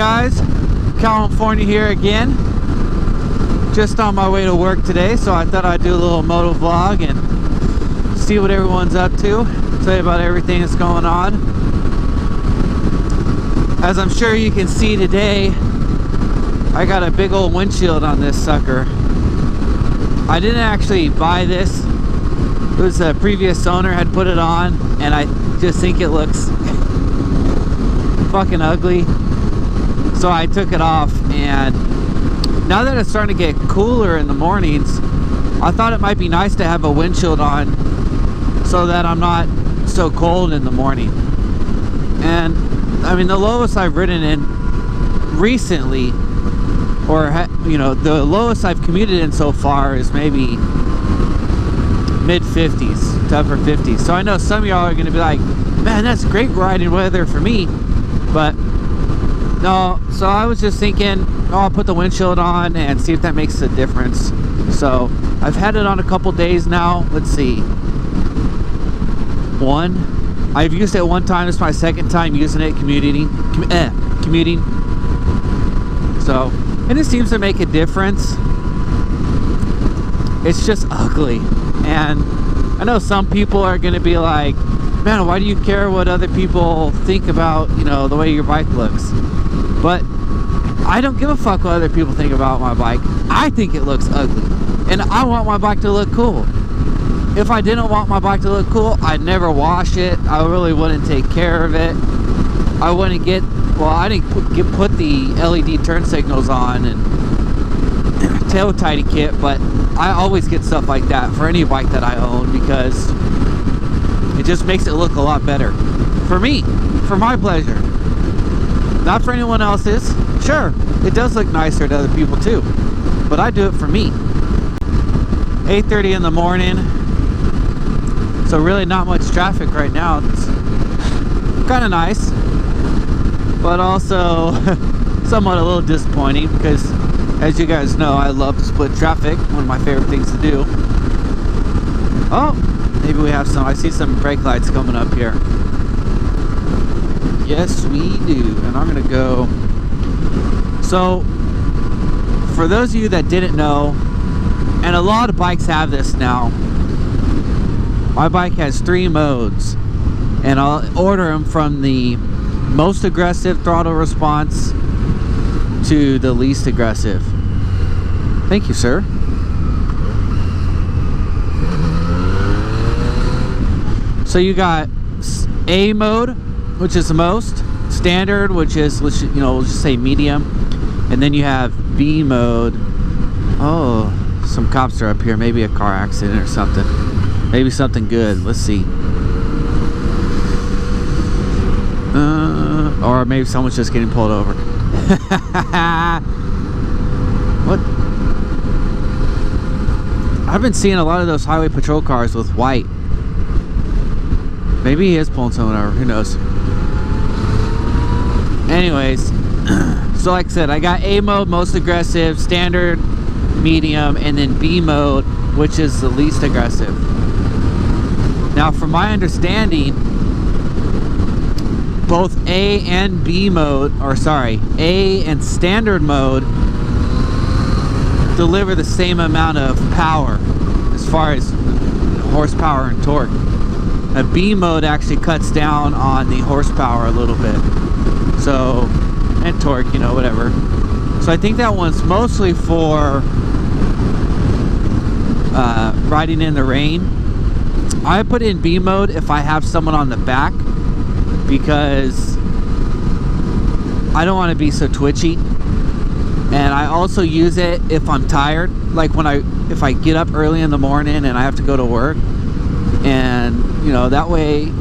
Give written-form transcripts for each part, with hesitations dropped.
Guys, California here again. Just on my way to work today, so I thought I'd do a little MotoVlog and see what everyone's up to. Tell you about everything that's going on. As I'm sure you can see today, I got a big old windshield on this sucker. I didn't actually buy this. It was a previous owner had put it on, and I just think it looks fucking ugly. So I took it off, and now that it's starting to get cooler in the mornings, I thought it might be nice to have a windshield on so that I'm not so cold in the morning. And I mean, the lowest I've ridden in recently, or you know, the lowest I've commuted in so far is maybe mid 50s to upper 50s. So I know some of y'all are going to be like, man, that's great riding weather for me, but no. So I was just thinking, oh, I'll put the windshield on and see if that makes a difference. So I've had it on a couple days now. Let's see. I've used it one time. It's my second time using it commuting. So, and it seems to make a difference. It's just ugly. And I know some people are going to be like, man, why do you care what other people think about, you know, the way your bike looks? But I don't give a fuck what other people think about my bike. I think it looks ugly, and I want my bike to look cool. If I didn't want my bike to look cool, I'd never wash it. I really wouldn't take care of it. I wouldn't get, well, I didn't put the LED turn signals on and tail tidy kit, but I always get stuff like that for any bike that I own because it just makes it look a lot better. For me, for my pleasure. Not for anyone else's. Sure, it does look nicer to other people too, but I do it for me. 8:30 in the morning, so really not much traffic right now. It's kind of nice, but also somewhat a little disappointing because, as you guys know, I love split traffic. One of my favorite things to do. Oh, maybe we have some. I see some brake lights coming up here. Yes, we do. And I'm gonna go. So, for those of you that didn't know, and a lot of bikes have this now, my bike has 3 modes, and I'll order them from the most aggressive throttle response to the least aggressive. Thank you, sir. So you got A mode, which is the most, standard, which is, let's, you know, we'll just say medium, and then you have B mode. Oh, some cops are up here. Maybe a car accident or something. Maybe something good. Let's see. Or maybe someone's just getting pulled over. What? I've been seeing a lot of those highway patrol cars with white. Maybe he is pulling someone over. Who knows? Anyways, so like I said, I got A mode, most aggressive, standard, medium, and then B mode, which is the least aggressive. Now, from my understanding, both A and B mode, or sorry, A and standard mode deliver the same amount of power as far as horsepower and torque. A B mode actually cuts down on the horsepower a little bit. So, and torque, you know, whatever. So I think that one's mostly for riding in the rain. I put in B mode if I have someone on the back because I don't want to be so twitchy. And I also use it if I'm tired, like if I get up early in the morning and I have to go to work. And, you know, that way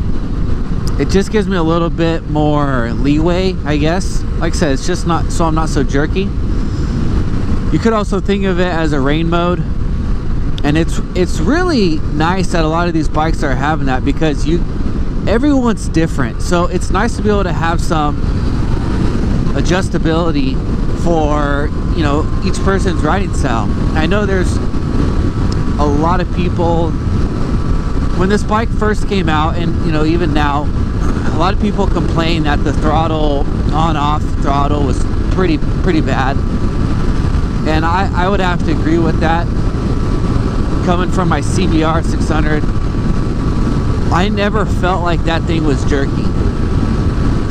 it just gives me a little bit more leeway, I guess. Like I said, it's just not so I'm not so jerky. You could also think of it as a rain mode, and it's really nice that a lot of these bikes are having that because everyone's different. So it's nice to be able to have some adjustability for, you know, each person's riding style. I know there's a lot of people when this bike first came out, and you know, even now, a lot of people complain that the throttle, on-off throttle, was pretty bad, and I would have to agree with that. Coming from my CBR 600, I never felt like that thing was jerky.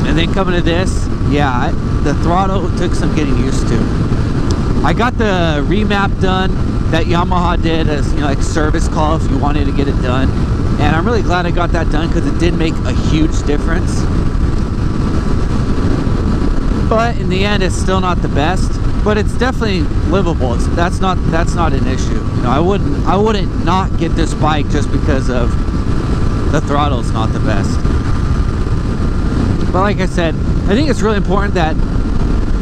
And then coming to this, yeah, the throttle took some getting used to. I got the remap done that Yamaha did as, you know, like service call if you wanted to get it done, and I'm really glad I got that done because it did make a huge difference. But in the end, it's still not the best, but it's definitely livable. That's not an issue. You know, I wouldn't not get this bike just because of the throttle's not the best. But like I said, I think it's really important that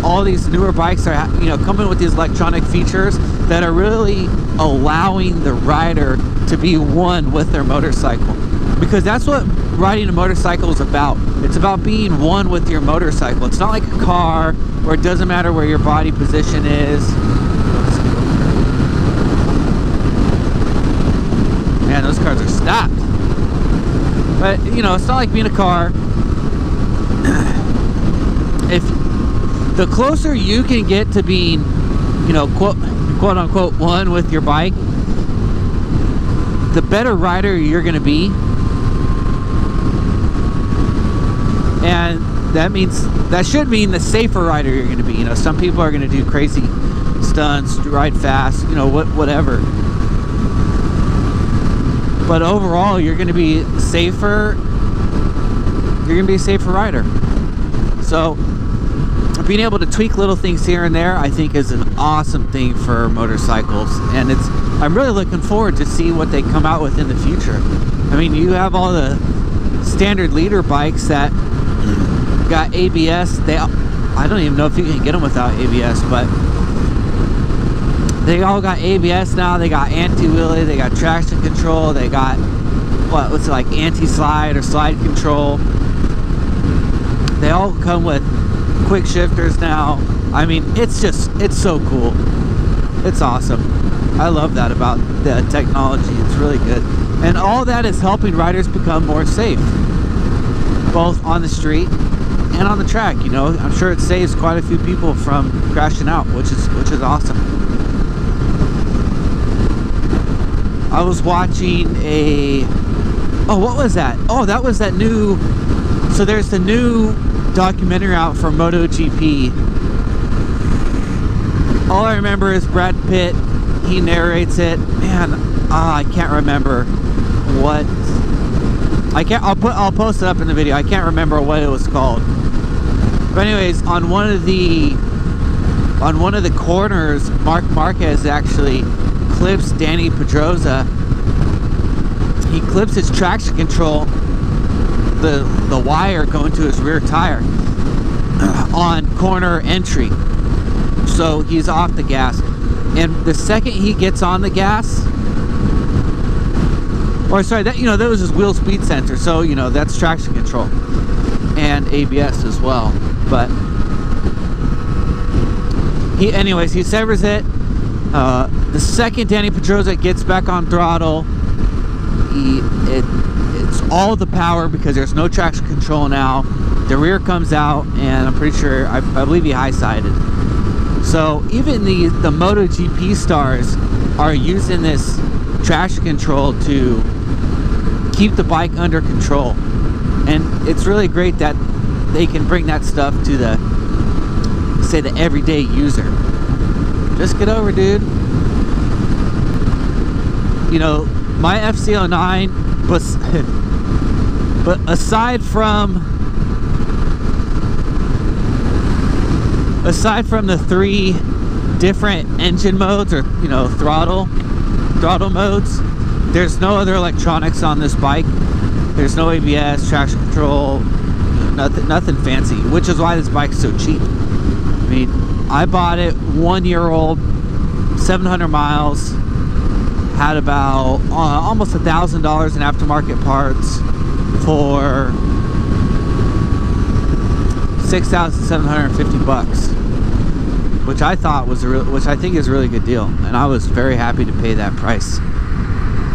all these newer bikes are, you know, coming with these electronic features that are really allowing the rider to be one with their motorcycle, because that's what riding a motorcycle is about. It's about being one with your motorcycle. It's not like a car where it doesn't matter where your body position is. Man, those cars are stopped. But you know, it's not like being a car. If the closer you can get to being, you know, quote unquote one with your bike, the better rider you're going to be. And that should mean the safer rider you're going to be. You know, some people are going to do crazy stunts, ride fast, you know, whatever. But overall, you're going to be safer. You're going to be a safer rider. So being able to tweak little things here and there, I think, is an awesome thing for motorcycles, and I'm really looking forward to see what they come out with in the future. I mean, you have all the standard leader bikes that got ABS. I don't even know if you can get them without ABS, but they all got ABS now. They got anti-wheelie, they got traction control, they got what's it, like anti-slide or slide control. They all come with quick shifters now. I mean, it's so cool. It's awesome. I love that about the technology. It's really good, and all that is helping riders become more safe, both on the street and on the track. You know, I'm sure it saves quite a few people from crashing out, which is awesome. I was watching what was that? Oh, that was that new. So there's the new documentary out for MotoGP. All I remember is Brad Pitt. He narrates it. Man, I can't remember what. I'll post it up in the video. I can't remember what it was called. But anyways, on one of the corners, Marc Marquez actually clips Danny Pedrosa. He clips his traction control, the wire going to his rear tire on corner entry, so he's off the gas, and the second he gets on the gas, or sorry, that, you know, that was his wheel speed sensor, so you know that's traction control and ABS as well. But he severs it. The second Danny Pedrosa gets back on throttle, it's all the power because there's no traction control now. The rear comes out, and I'm pretty sure, I believe he high-sided. So even the MotoGP stars are using this traction control to keep the bike under control, and it's really great that they can bring that stuff to the everyday user. Just get over, dude. You know, my FC09 was but aside from the 3 different engine modes, or you know, throttle modes, there's no other electronics on this bike. There's no ABS, traction control, nothing fancy, which is why this bike's so cheap. I mean, I bought it 1 year old, 700 miles, had about almost $1,000 in aftermarket parts for $6,750, which I thought was which I think is a really good deal, and I was very happy to pay that price.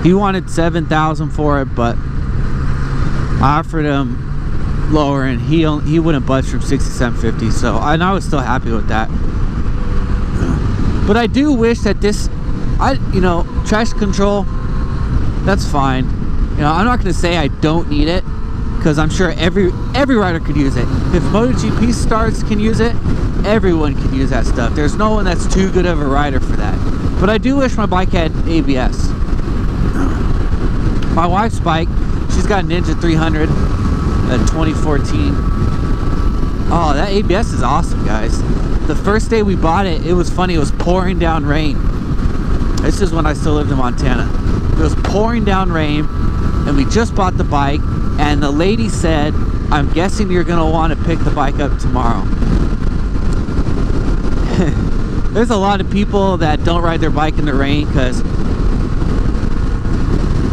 He wanted $7,000 for it, but I offered him lower, and he wouldn't budge from $6,750. So I was still happy with that. But I do wish that this, you know, traction control, that's fine. You know, I'm not going to say I don't need it, because I'm sure every rider could use it. If MotoGP stars can use it, everyone can use that stuff. There's no one that's too good of a rider for that. But I do wish my bike had ABS. My wife's bike, she's got a Ninja 300, a 2014. Oh, that ABS is awesome, guys. The first day we bought it, it was funny. It was pouring down rain. This is when I still lived in Montana. It was pouring down rain, and we just bought the bike, and the lady said, I'm guessing you're going to want to pick the bike up tomorrow. There's a lot of people that don't ride their bike in the rain because,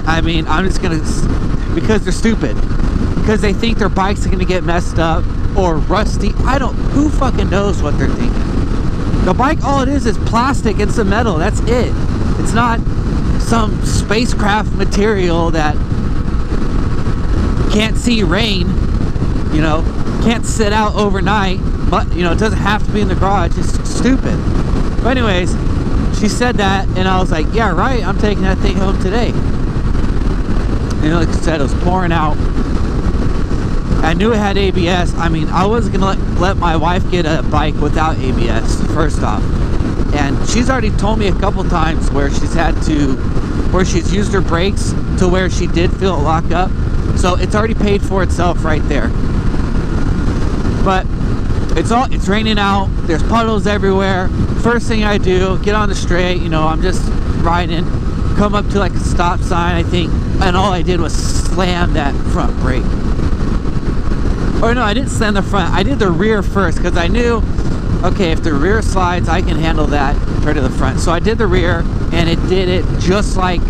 I mean, I'm just going to, because they're stupid. Because they think their bikes are going to get messed up or rusty. Who fucking knows what they're thinking? The bike, all it is plastic and some metal. That's it. It's not some spacecraft material that can't see rain, you know, can't sit out overnight, but, you know, it doesn't have to be in the garage. It's stupid. But anyways, she said that, and I was like, yeah, right, I'm taking that thing home today. And like I said, it was pouring out. I knew it had ABS. I mean, I wasn't gonna let my wife get a bike without ABS, first off. And she's already told me a couple times where she's used her brakes to where she did feel it lock up. So it's already paid for itself right there. But it's raining out, there's puddles everywhere. First thing I do, get on the straight, you know, I'm just riding, come up to like a stop sign, I think, and all I did was slam that front brake. Or no, I didn't slam the front, I did the rear first, because I knew, okay, if the rear slides, I can handle that compared to the front. So I did the rear, and it did it just like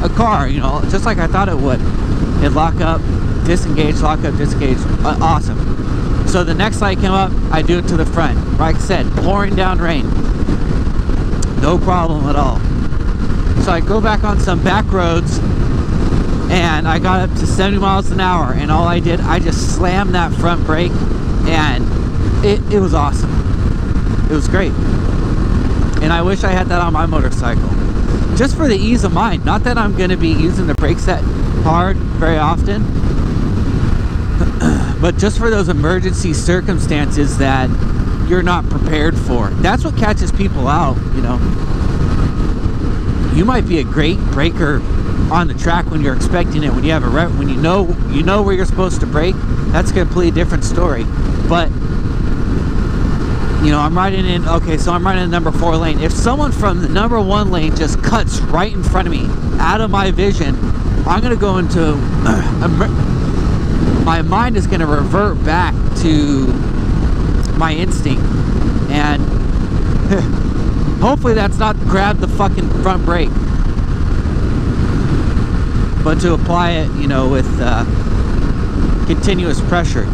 a car, you know, just like I thought it would. It'd lock up, disengage, lock up, disengage. Awesome. So the next light came up, I do it to the front. Like I said, pouring down rain. No problem at all. So I go back on some back roads, and I got up to 70 miles an hour, and all I did, I just slammed that front brake, and it was awesome. It was great. And I wish I had that on my motorcycle. Just for the ease of mind. Not that I'm going to be using the brake set hard very often, but just for those emergency circumstances that you're not prepared for. That's what catches people out, you know. You might be a great braker on the track when you're expecting it, when you have a when you know where you're supposed to brake. That's a completely different story. But you know, I'm riding in number 4 lane. If someone from the number 1 lane just cuts right in front of me, out of my vision, I'm gonna go into my mind is gonna revert back to my instinct, and hopefully that's not grab the fucking front brake, but to apply it, you know, with continuous pressure.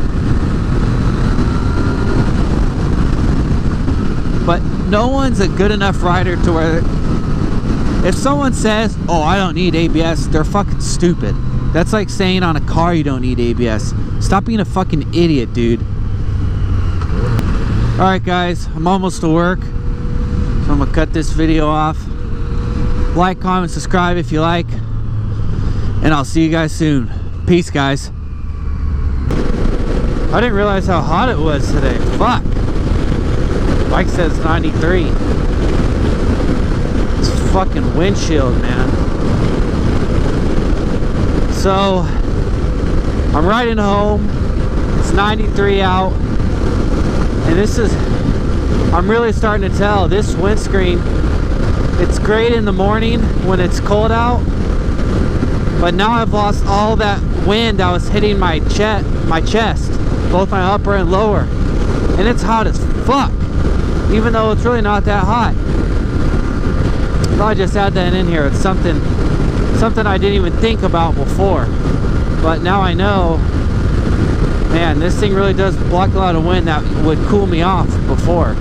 But no one's a good enough rider to where if someone says, oh, I don't need ABS, they're fucking stupid. That's like saying on a car you don't need ABS. Stop being a fucking idiot, dude. Alright guys, I'm almost to work, so I'm gonna cut this video off. Like, comment, subscribe if you like, and I'll see you guys soon. Peace, guys. I didn't realize how hot it was today. Fuck. Bike says 93. It's fucking windshield, man. So I'm riding home. It's 93 out, and I'm really starting to tell this windscreen. It's great in the morning when it's cold out, but now I've lost all that wind that was hitting my chest, both my upper and lower, and it's hot as fuck. Even though it's really not that hot. I thought I just add that in here. It's something I didn't even think about before, but now I know. Man, this thing really does block a lot of wind that would cool me off before.